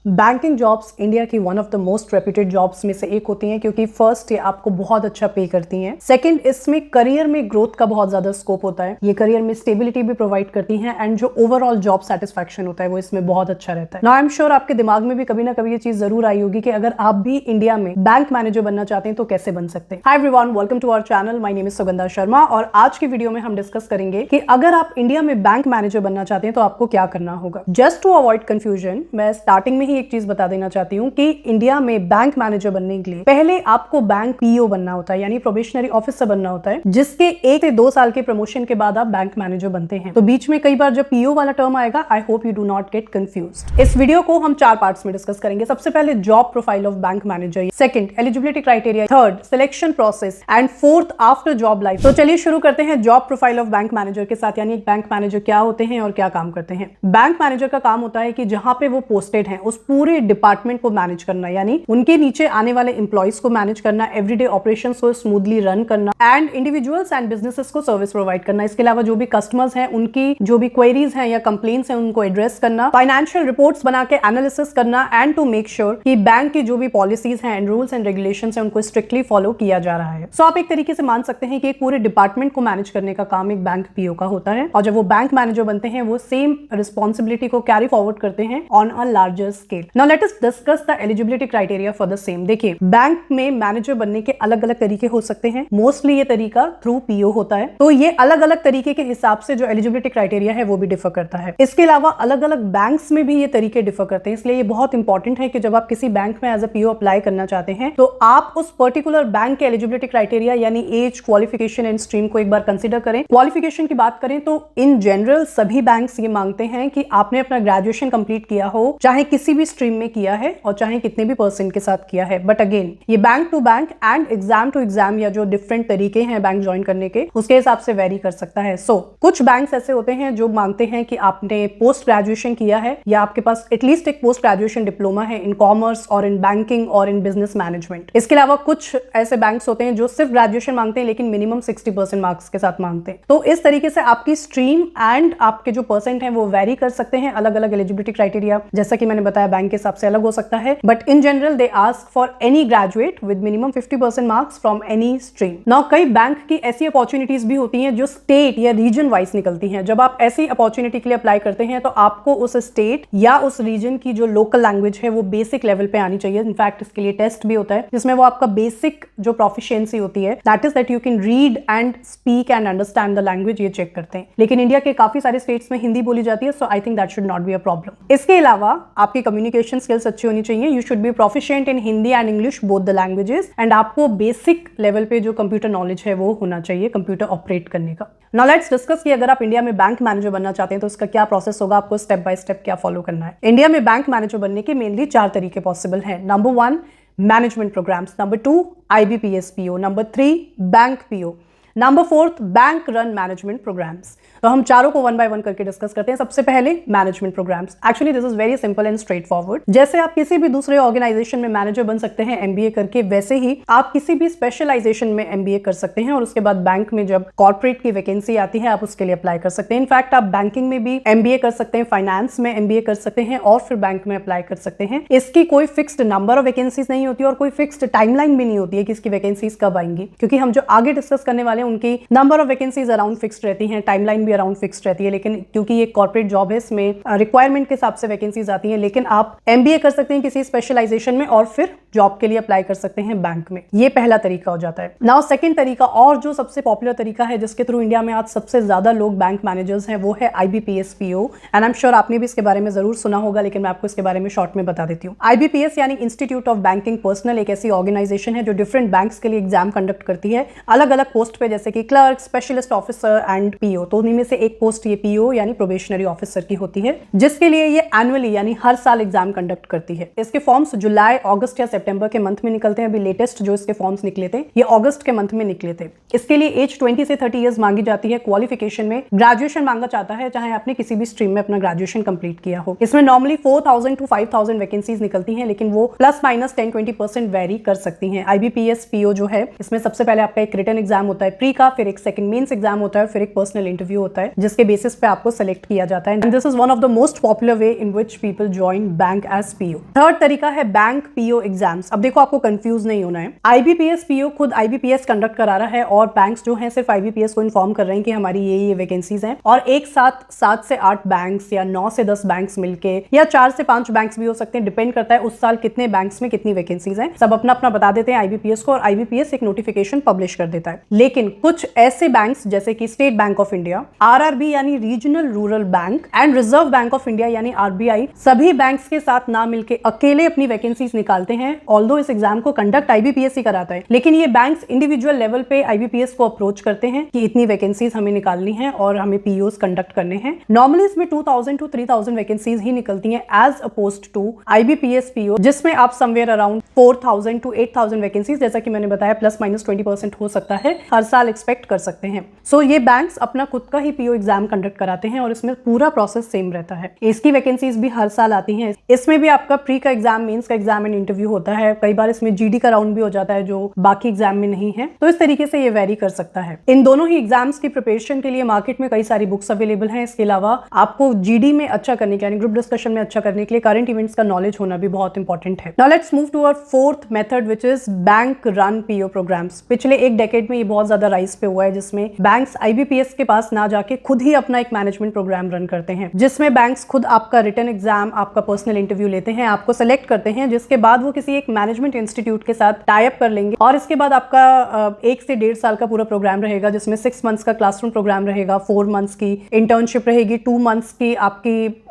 Banking jobs India की one of the most reputed jobs में से एक होती हैं क्योंकि फर्स्ट ये आपको बहुत अच्छा पे करती हैं। सेकंड, इसमें करियर में ग्रोथ का बहुत ज्यादा स्कोप होता है। ये करियर में स्टेबिलिटी भी प्रोवाइड करती हैं एंड जो ओवरऑल जॉब सेटिस्फैक्शन होता है वो इसमें बहुत अच्छा रहता है। नाउ आई एम श्योर आपके दिमाग में भी कभी ना कभी ये चीज जरूर आई होगी कि अगर आप भी इंडिया में बैंक मैनेजर बनना चाहते हैं तो कैसे बन सकते हैं। Hi everyone, welcome to our channel. My name is Sugandha Sharma और आज की वीडियो में हम डिस्कस करेंगे कि अगर आप इंडिया में बैंक मैनेजर बनना चाहते हैं तो आपको क्या करना होगा। जस्ट टू अवॉइड कंफ्यूजन, मैं स्टार्टिंग में ही एक चीज बता देना चाहती हूँ कि इंडिया में बैंक मैनेजर बनने के लिए पहले आपको बैंक पीओ बनना होता है, यानी प्रोबेशनरी ऑफिसर बनना होता है, जिसके 1 से 2 साल के प्रमोशन के बाद आप बैंक मैनेजर बनते हैं। तो बीच में कई बार जब पीओ वाला टर्म आएगा, I hope you do not gate confused. इस वीडियो को हम 4 पार्ट्स में डिस्कस करेंगे। सबसे पहले job profile of bank manager, second eligibility criteria, third selection process and fourth after job life. तो चलिए शुरू करते हैं job profile of bank manager के साथ, यानी बैंक मैनेजर क्या होते हैं और क्या काम करते हैं। बैंक मैनेजर का काम होता है कि जहां पे वो पोस्टेड हैं उस पूरे डिपार्टमेंट को मैनेज करना, यानी उनके नीचे आने वाले एम्प्लॉइज को मैनेज करना, एवरीडे ऑपरेशंस को स्मूथली रन करना एंड इंडिविजुअल्स एंड बिजनेसेस को सर्विस प्रोवाइड करना। इसके अलावा जो भी कस्टमर्स हैं उनकी जो भी क्वेरीज हैं या कंप्लेंट्स हैं उनको एड्रेस करना, फाइनेंशियल रिपोर्ट्स बना के एनालिसिस करना एंड टू मेक श्योर कि बैंक की जो भी पॉलिसीज हैं एंड रूल्स एंड रेगुलेशंस हैं उनको स्ट्रिक्टली फॉलो किया जा रहा है। सो आप एक तरीके से मान सकते हैं कि एक पूरे डिपार्टमेंट को मैनेज करने का काम एक बैंक पीओ का होता है और जब वो बैंक मैनेजर बनते हैं वो सेम रिस्पॉन्सिबिलिटी को कैरी फॉरवर्ड करते हैं on a larger scale. Now let us discuss the eligibility criteria for the same. देखिए, बैंक में मैनेजर बनने के अलग अलग तरीके हो सकते हैं। मोस्टली ये तरीका थ्रू पीओ होता है, तो ये अलग अलग तरीके के हिसाब से जो एलिजिबिलिटी क्राइटेरिया है वो भी डिफर करता है। इसके अलावा अलग अलग बैंक्स में भी ये तरीके डिफर करते हैं, इसलिए ये बहुत इंपॉर्टेंट है कि जब आप किसी बैंक में एज अ पीओ अप्लाई करना चाहते हैं तो आप उस पर्टिकुलर बैंक के एलिजिबिलिटी क्राइटेरिया यानी एज, क्वालिफिकेशन एंड स्ट्रीम को एक बार कंसिडर करें। क्वालिफिकेशन की बात करें तो इन जनरल सभी बैंक्स ये मांगते हैं कि आपने अपना ग्रेजुएशन कंप्लीट किया हो, चाहे किसी भी स्ट्रीम में किया है और चाहे कितने भी परसेंट के साथ किया है। बट अगेन ये bank to bank and exam to exam या जो डिफरेंट तरीके हैं बैंक ज्वाइन करने के उसके हिसाब से वेरी कर सकता है। सो कुछ बैंक्स ऐसे होते हैं जो मांगते हैं कि आपने पोस्ट ग्रेजुएशन किया है या आपके पास एटलीस्ट एक पोस्ट ग्रेजुएशन डिप्लोमा है इन कॉमर्स और इन बैंकिंग और इन बिजनेस मैनेजमेंट। इसके अलावा कुछ ऐसे बैंक्स होते हैं जो सिर्फ ग्रेजुएशन मांगते हैं लेकिन मिनिमम 60% मार्क्स के साथ मांगते हैं। तो इस तरीके से आपकी स्ट्रीम एंड आपके जो परसेंट है वो वेरी कर सकते हैं। अलग अलग एलिजिबिलिटी क्राइटेरिया जैसा कि मैंने बताया बैंक के हिसाब से अलग हो सकता है, but in general they ask for any graduate with minimum 50% marks from any stream. Now कई बैंक की ऐसी अपॉर्चुनिटीज भी होती हैं जो स्टेट या रीजन वाइज निकलती हैं। जब आप ऐसी अपॉर्चुनिटी के लिए अप्लाई करते हैं तो आपको उस स्टेट या उस रीजन की जो लोकल लैंग्वेज है वो बेसिक लेवल पे आनी चाहिए। इनफैक्ट इसके लिए टेस्ट भी होता है जिसमें वो आपका बेसिक जो प्रोफिशिएंसी होती है, that is that you can read and speak and understand the language, ये चेक करते हैं। लेकिन इंडिया के काफी सारे स्टेट्स में हिंदी बोली जाती है, so I think that should not be a problem. इसके अलावा आपकी कम्युनिकेशन स्किल्स अच्छी होनी चाहिए। You should be proficient in Hindi and English both the languages and आपको बेसिक लेवल पे जो कंप्यूटर नॉलेज है वो होना चाहिए कंप्यूटर ऑपरेट करने का। नाउ लेट्स डिस्कस कि अगर आप इंडिया में बैंक मैनेजर बनना चाहते हैं तो उसका क्या प्रोसेस होगा, आपको स्टेप बाय स्टेप क्या फॉलो करना है। इंडिया में बैंक मैनेजर बनने के मेनली 4 तरीके पॉसिबल हैं। Number 1 management programs, number 2 IBPS PO, number 3 bank PO, number 4 bank run management programs. तो हम चारों को 1 बाय 1 करके डिस्कस करते हैं। सबसे पहले management programs. Actually this is very simple and straightforward. जैसे आप किसी भी दूसरे ऑर्गेनाइजेशन में मैनेजर बन सकते हैं MBA करके, वैसे ही आप किसी भी स्पेशलाइजेशन में MBA कर सकते हैं और उसके बाद बैंक में जब कॉर्पोरेट की वैकेंसी आती है आप उसके लिए अप्लाई कर सकते हैं। इनफैक्ट आप बैंकिंग में भी MBA कर सकते हैं, फाइनेंस में MBA कर सकते हैं और फिर बैंक में अप्लाई कर सकते हैं। इसकी कोई फिक्स्ड नंबर ऑफ वैकेंसीज नहीं होती और कोई फिक्स्ड टाइमलाइन भी नहीं होती है कि इसकी वैकेंसीज कब आएंगी, क्योंकि हम जो आगे डिस्कस करने वाले हैं उनकी number of vacancies around fixed रहती हैं, टाइमलाइन भी अराउंड फिक्स्ड रहती है। लेकिन क्योंकि ये कॉर्पोरेट जॉब है इसमें रिक्वायरमेंट के हिसाब से वैकेंसीज आती हैं। लेकिन आप MBA कर सकते हैं किसी स्पेशलाइजेशन में और फिर जॉब के लिए अप्लाई कर सकते हैं बैंक में। ये पहला तरीका हो जाता है। नाउ सेकंड तरीका और जो सबसे पॉपुलर तरीका है जिसके थ्रू इंडिया में आज सबसे ज्यादा लोग बैंक मैनेजर्स हैं वो है IBPS PO and I am sure आपने भी इसके बारे में जरूर सुना होगा, लेकिन मैं आपको इसके बारे में शॉर्ट में बता देती हूँ। IBPS यानी इंस्टीट्यूट ऑफ बैंकिंग पर्सनल एक ऐसी ऑर्गेनाइजेशन है जो डिफरेंट बैंक्स के लिए एग्जाम कंडक्ट करती है अलग अलग पोस्ट पे, जैसे कि clerk, specialist officer and PO। तो उन्हीं में से एक पोस्ट ये PO यानी प्रोबेशनरी ऑफिसर की होती है, जिसके लिए ये एनुअली यानी हर साल एग्जाम कंडक्ट करती है। इसके फॉर्म्स जुलाई, अगस्त या सितंबर के मंथ में निकलते हैं। अभी लेटेस्ट जो इसके फॉर्म्स निकले थे ये अगस्त के मंथ में निकले थे। इसके लिए एज 20 से 30 इयर्स मांगी जाती है। क्वालिफिकेशन में ग्रेजुएशन मांगा जाता है, चाहे आपने किसी भी स्ट्रीम में अपना ग्रेजुएशन कंप्लीट किया हो। इसमें नॉर्मली 4000 to 5000 वैकेंसीज निकलती हैं, लेकिन वो प्लस माइनस 10-20% वेरी कर सकती हैं। IBPS PO जो है इसमें सबसे पहले आपका एक रिटन एग्जाम होता है प्री का, फिर एक सेकंड मेंस एग्जाम होता है, फिर एक पर्सनल इंटरव्यू होता है जिसके बेसिस पे आपको सेलेक्ट किया जाता है। And this is one of the most popular way in which people join bank as PO. Third तरीका है बैंक पीओ एग्जाम्स। अब देखो, आपको कंफ्यूज नहीं होना है। आईबीपीएस पीओ खुद आईबीपीएस कंडक्ट करा रहा है और बैंक्स जो है सिर्फ आईबीपीएस को इन्फॉर्म कर रहे हैं कि हमारी ये वैकेंसीज हैं, और एक साथ 7 से 8 बैंक्स या 9 से 10 बैंक्स मिलके या 4 से 5 बैंक्स भी हो सकते हैं, डिपेंड करता है उस साल कितने बैंक्स में कितनी वैकेंसीज हैं। सब अपना अपना बता देते हैं आईबीपीएस को, और आईबीपीएस एक नोटिफिकेशन पब्लिश कर देता है। लेकिन कुछ ऐसे बैंक्स जैसे कि State Bank of India, RRB यानी regional rural bank, and Reserve Bank of India यानी आरबीआई, सभी बैंक्स के साथ ना मिलके अकेले अपनी वैकेंसीज निकालते हैं। ऑल्दो इस एग्जाम को कंडक्ट आईबीपीएस ही कराता है, लेकिन ये बैंक्स इंडिविजुअल लेवल पे आईबीपीएस को अप्रोच करते हैं कि इतनी वैकेंसीज हमें निकालनी है और हमें पीओस कंडक्ट करने हैं। नॉर्मली इसमें 2000 to 3000 वैकेंसीज ही निकलती हैं as opposed to IBPS PO, जिसमें आप समवेयर अराउंड 4000 to 8000 वैकेंसीज, जैसा कि मैंने बताया, +-20% हो सकता है, हर साल एक्सपेक्ट कर सकते हैं। सो ये बैंक्स अपना खुद का ही पीओ एग्जाम कंडक्ट कराते हैं और इसमें पूरा प्रोसेस सेम रहता है। इसकी वैकेंसीज भी हर साल आती हैं। इसमें भी आपका प्री का एग्जाम, मेंस का एग्जाम एंड इंटरव्यू होता है। कई बार इसमें जीडी का राउंड भी हो जाता है जो बाकी एग्जाम में नहीं है। तो इस तरीके से ये वेरी कर सकता है। इन दोनों ही एग्जाम्स की प्रिपरेशन के लिए मार्केट में कई सारी बुक्स अवेलेबल हैं। इसके अलावा आपको जीडी में अच्छा करने के, यानी ग्रुप डिस्कशन में अच्छा करने के लिए करंट इवेंट्स का नॉलेज होना भी बहुत इंपॉर्टेंट है। Now let's move to our fourth method which is bank run PO programs. पिछले एक डेकेड में ये बहुत ज्यादा राइज पे हुआ है, जिसमें बैंक्स आईबीपीएस के पास ना जाके खुद ही अपना एक मैनेजमेंट प्रोग्राम रन करते हैं, जिसमें बैंक्स खुद आपका रिटन एग्जाम, आपका पर्सनल इंटरव्यू लेते हैं, आपको सेलेक्ट करते हैं, जिसके बाद वो किसी एक मैनेजमेंट इंस्टीट्यूट के साथ टाई अप कर लेंगे और इसके बाद आपका 1 से 1.5 साल का पूरा प्रोग्राम रहेगा, जिसमें 6 मंथ्स का क्लासरूम प्रोग्राम रहेगा, 4 मंथ्स की इंटर्नशिप रहेगी, 2 मंथ्स की आपकी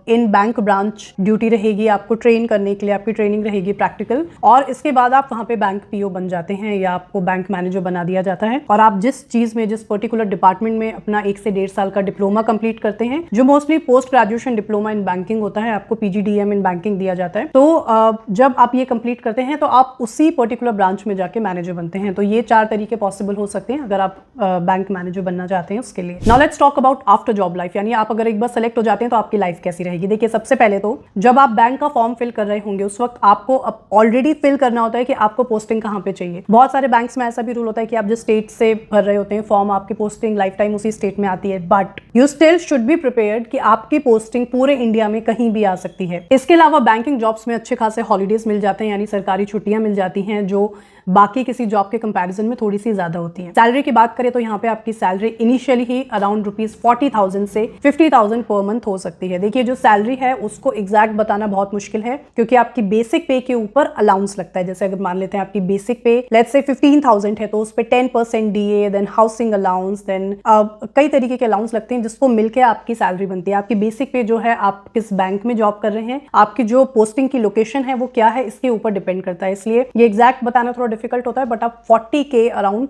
इन बैंक ब्रांच ड्यूटी रहेगी, आपको ट्रेन करने के लिए आपकी ट्रेनिंग रहेगी प्रैक्टिकल, और इसके बाद आप वहां पे बैंक पीओ बन जाते हैं या आपको बैंक मैनेजर बना दिया जाता है। और आप जिस चीज में, जिस पर्टिकुलर डिपार्टमेंट में अपना 1 से 1.5 साल का डिप्लोमा कंप्लीट करते हैं, जो mostly post graduation diploma in banking होता है, आपको पीजीडीएम इन बैंकिंग दिया जाता है। तो जब आप ये कंप्लीट करते हैं तो आप उसी पर्टिकुलर ब्रांच में जाके मैनेजर बनते हैं। तो ये 4 तरीके पॉसिबल हो सकते हैं अगर आप बैंक मैनेजर बनना चाहते हैं उसके लिए। Now let's talk about after job life, यानी आप अगर एक बार सेलेक्ट हो जाते हैं तो आपकी लाइफ कैसी रहेगी। देखिए, सबसे पहले तो जब आप बैंक का फॉर्म फिल कर रहे होंगे उस वक्त आपको ऑलरेडी फिल करना होता है कि आपको पोस्टिंग कहाँ पे चाहिए। बहुत सारे बैंक्स में ऐसा भी रूल होता है कि आप जिस स्टेट से भर रहे होते हैं फॉर्म, आपकी पोस्टिंग लाइफ टाइम उसी स्टेट में आती है, but you still should be prepared कि आपकी पोस्टिंग पूरे इंडिया में कहीं भी आ सकती है। इसके अलावा बैंकिंग जॉब्स में अच्छे खासे हॉलीडेज मिल जाते हैं, यानी सरकारी छुट्टियां मिल जाती हैं, जो बाकी किसी जॉब के कंपैरिजन में थोड़ी सी ज्यादा होती है। सैलरी की बात करें तो यहाँ पे आपकी सैलरी इनिशियली ही अराउंड ₹40,000 से 50,000 पर मंथ हो सकती है। देखिए, जो सैलरी है उसको एग्जैक्ट बताना बहुत मुश्किल है, क्योंकि आपकी बेसिक पे के ऊपर अलाउंस लगता है। जैसे अगर मान लेते हैं आपकी बेसिक पे लेट्स से 15,000 है, तो उस पे 10% DA, then housing allowance, then कई तरीके के अलाउंस लगते हैं, जिसको मिलकर आपकी सैलरी बनती है। आपकी बेसिक पे जो है, आप किस बैंक में जॉब कर रहे हैं, आपकी जो पोस्टिंग की लोकेशन है वो क्या है, इसके ऊपर डिपेंड करता है। इसलिए ये एग्जैक्ट बताना थोड़ा डिफिकल्ट होता है, बट आप 40K अराउंड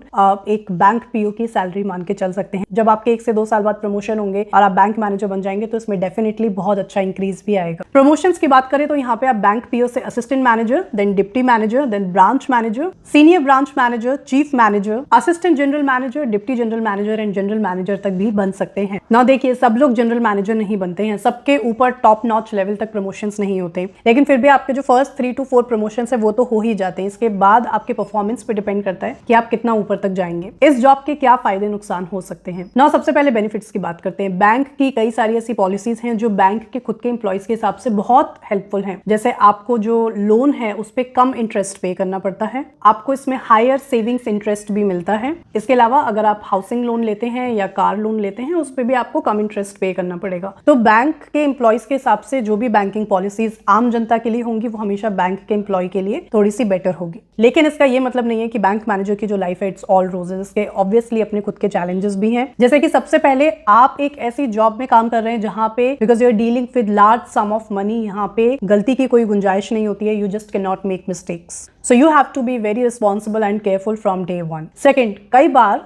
एक बैंक पीओ की सैलरी मान के चल सकते हैं। जब आपके 1 से 2 साल बाद प्रमोशन होंगे और आप बैंक मैनेजर बन जाएंगे तो इसमें डेफिनेटली बहुत अच्छा इंक्रीज भी आएगा। प्रमोशंस की बात करें तो यहाँ पे आप बैंक पीओ से assistant manager, then deputy manager, then branch manager, senior branch manager, chief manager, assistant general manager, deputy general manager and general manager तक भी बन सकते हैं। ना देखिए, सब लोग जनरल मैनेजर नहीं बनते हैं, सबके ऊपर टॉप नॉच लेवल तक प्रमोशंस नहीं होते, लेकिन फिर भी आपके जो फर्स्ट 3 to 4 प्रमोशंस है वो तो हो ही जाते हैं। इसके बाद आपके परफॉर्मेंस पे डिपेंड करता है कि आप कितना ऊपर तक जाएंगे। इस जॉब के क्या फायदे नुकसान हो सकते हैं। ना सबसे पहले बेनिफिट्स की बात करते हैं। बैंक की कई सारी ऐसी पॉलिसीज हैं जो बैंक के खुद के एम्प्लॉइज के हिसाब से बहुत हेल्पफुल हैं। जैसे आपको जो लोन है उस पर कम इंटरेस्ट पे करना पड़ता है, आपको इसमें हायर सेविंग्स इंटरेस्ट भी मिलता है। इसके अलावा अगर आप हाउसिंग लोन लेते हैं या कार लोन लेते हैं उस पर भी आपको कम इंटरेस्ट पे करना पड़ेगा। तो बैंक के एम्प्लॉइज के हिसाब से जो भी बैंकिंग पॉलिसीज आम जनता के लिए होंगी वो हमेशा बैंक के एम्प्लॉय के लिए थोड़ी सी बेटर होगी। लेकिन इसका ये मतलब नहीं है कि बैंक मैनेजर की जो लाइफ है इट्स ऑल रोजेस। इसके ऑब्वियसली अपने खुद के चैलेंजेस भी हैं। जैसे कि सबसे पहले आप एक ऐसी जॉब में काम कर रहे हैं जहां पे because you are dealing with large sum of money, यहाँ पे गलती की कोई गुंजाइश नहीं होती है। You just cannot make mistakes, so you have to be very responsible and careful from day one. Second, कई बार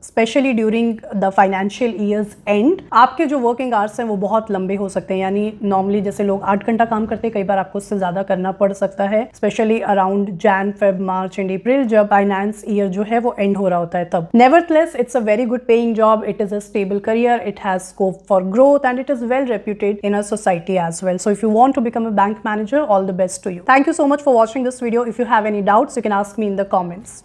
specially during the financial years and आपके जो वर्किंग आवर्स हैं वो बहुत लंबे हो सकते हैं। यानी नॉर्मली जैसे लोग 8 घंटा काम करते हैं, कई बार आपको उससे ज्यादा करना पड़ सकता है, specially around Jain, Feb, March and April, जब फाइनेंस ईयर जो है वो एंड हो रहा होता है तब। Nevertheless it's a very good paying job, it is a stable career, it has scope for growth and it is well reputed in a society as well. So if you want to become a bank manager, all the best to you. Thank you so much for watching this video. If you have any doubts, you can ask me in the comments.